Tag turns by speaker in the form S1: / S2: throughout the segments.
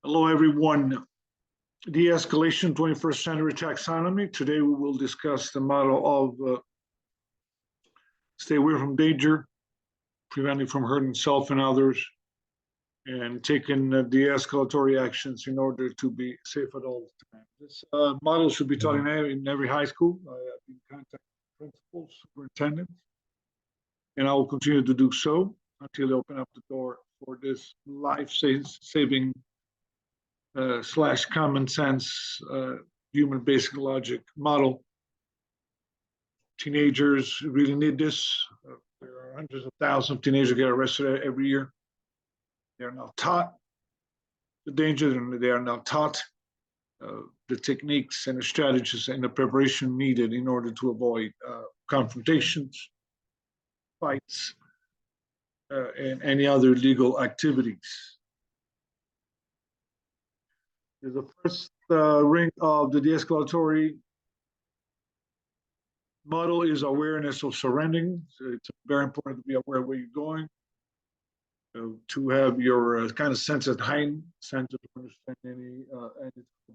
S1: Hello, everyone. De-escalation, 21st century taxonomy. Today we will discuss the model of stay away from danger, preventing from hurting self and others, and taking de-escalatory actions in order to be safe at all times. This model should be taught in every high school. I've been contacting principals, superintendents, and I will continue to do so until they open up the door for this life-saving slash common sense human basic logic model. Teenagers really need this. There are hundreds of thousands of teenagers get arrested every year. They are now taught the danger, and they are now taught the techniques and the strategies and the preparation needed in order to avoid confrontations, fights, and any other legal activities. The first ring of the de-escalatory model is awareness of surroundings. It's very important to be aware of where you're going, to have your kind of sense of heightened sense of understand any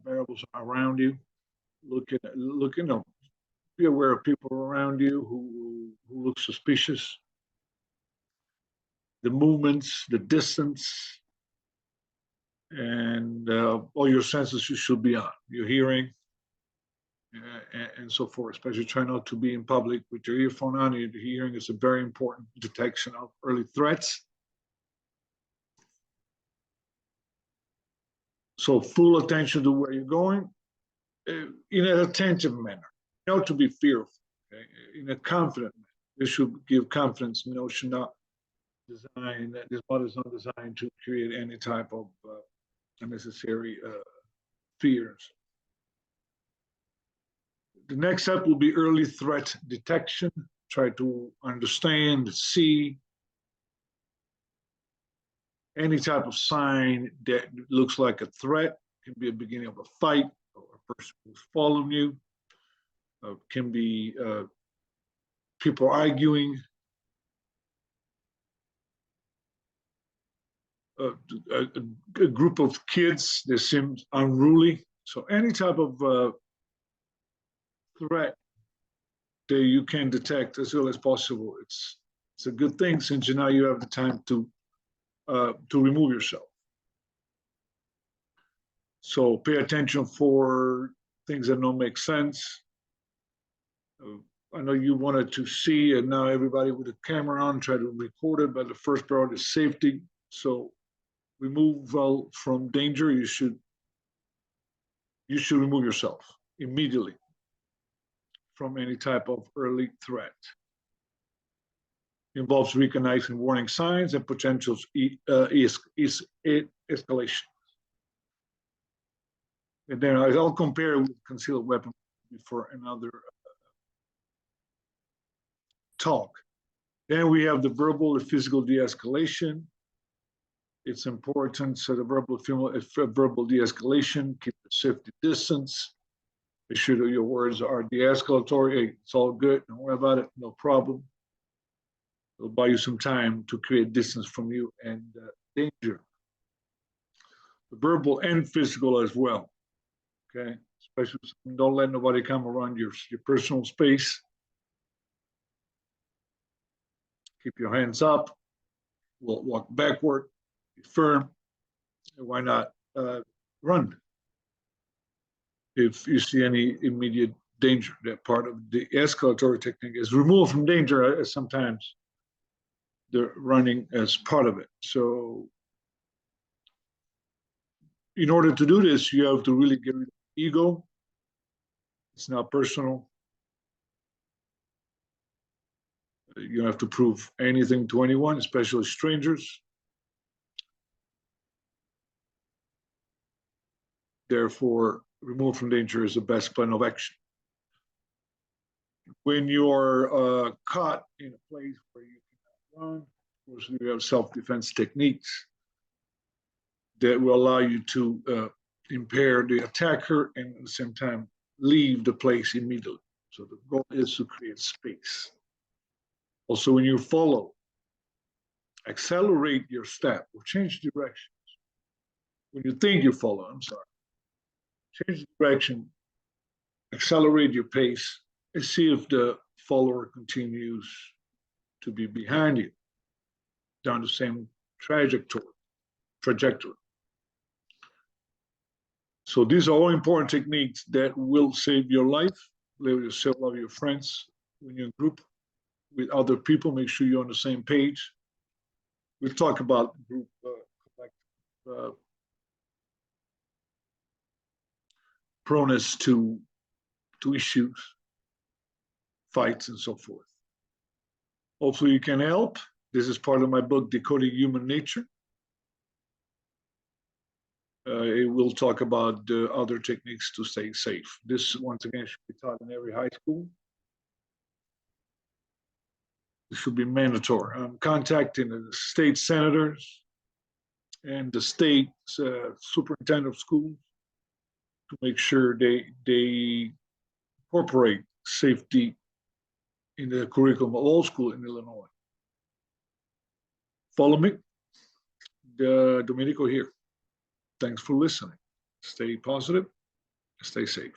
S1: variables around you. Be aware of people around you who look suspicious. The movements, the distance, and all your senses you should be on. Your hearing, and so forth. Especially try not to be in public with your earphone on. Your hearing is a very important detection of early threats. So full attention to where you're going in an attentive manner, not to be fearful, okay? In a confident manner. This should give confidence, should not design, this model is not designed to create any type of unnecessary fears. The next step will be early threat detection. Try to understand, see any type of sign that looks like a threat. It can be a beginning of a fight, or a person who's following you. Can be people arguing. A group of kids that seem unruly. So any type of threat that you can detect as early as possible, it's a good thing, since now you have the time to remove yourself. So pay attention for things that don't make sense. I know you wanted to see, and now everybody with a camera on try to record it, but the first priority is safety. So remove from danger. You should remove yourself immediately from any type of early threat. It involves recognizing warning signs and potential escalation. And then I'll compare it with concealed weapon for another talk. Then we have the verbal and physical de-escalation. It's important, so the verbal de-escalation, keep a safety distance. Make sure that your words are de-escalatory. Hey, it's all good, don't worry about it, no problem. It'll buy you some time to create distance from you and danger. The verbal and physical as well, okay? Especially don't let nobody come around your personal space. Keep your hands up, walk backward, be firm, and why not run if you see any immediate danger. That part of the escalatory technique is removed from danger, as sometimes they're running as part of it. So in order to do this, you have to really get rid of ego. It's not personal. You don't have to prove anything to anyone, especially strangers. Therefore, remove from danger is the best plan of action. When you are caught in a place where you cannot run, of course, you have self-defense techniques that will allow you to impair the attacker and at the same time leave the place immediately. So the goal is to create space. Also, when you follow, accelerate your step or change directions. when you think you follow, I'm sorry, change the direction, accelerate your pace, and see if the follower continues to be behind you down the same trajectory. So these are all important techniques that will save your life, live yourself, love your friends. When you're in group with other people, make sure you're on the same page. We'll talk about group proneness to issues, fights, and so forth. Hopefully you can help. This is part of my book, Decoding Human Nature. It will talk about the other techniques to stay safe. This, once again, should be taught in every high school. It should be mandatory. I'm contacting the state senators and the state superintendent of schools to make sure they incorporate safety in the curriculum of all schools in Illinois. Follow me, Domenico here. Thanks for listening. Stay positive, stay safe.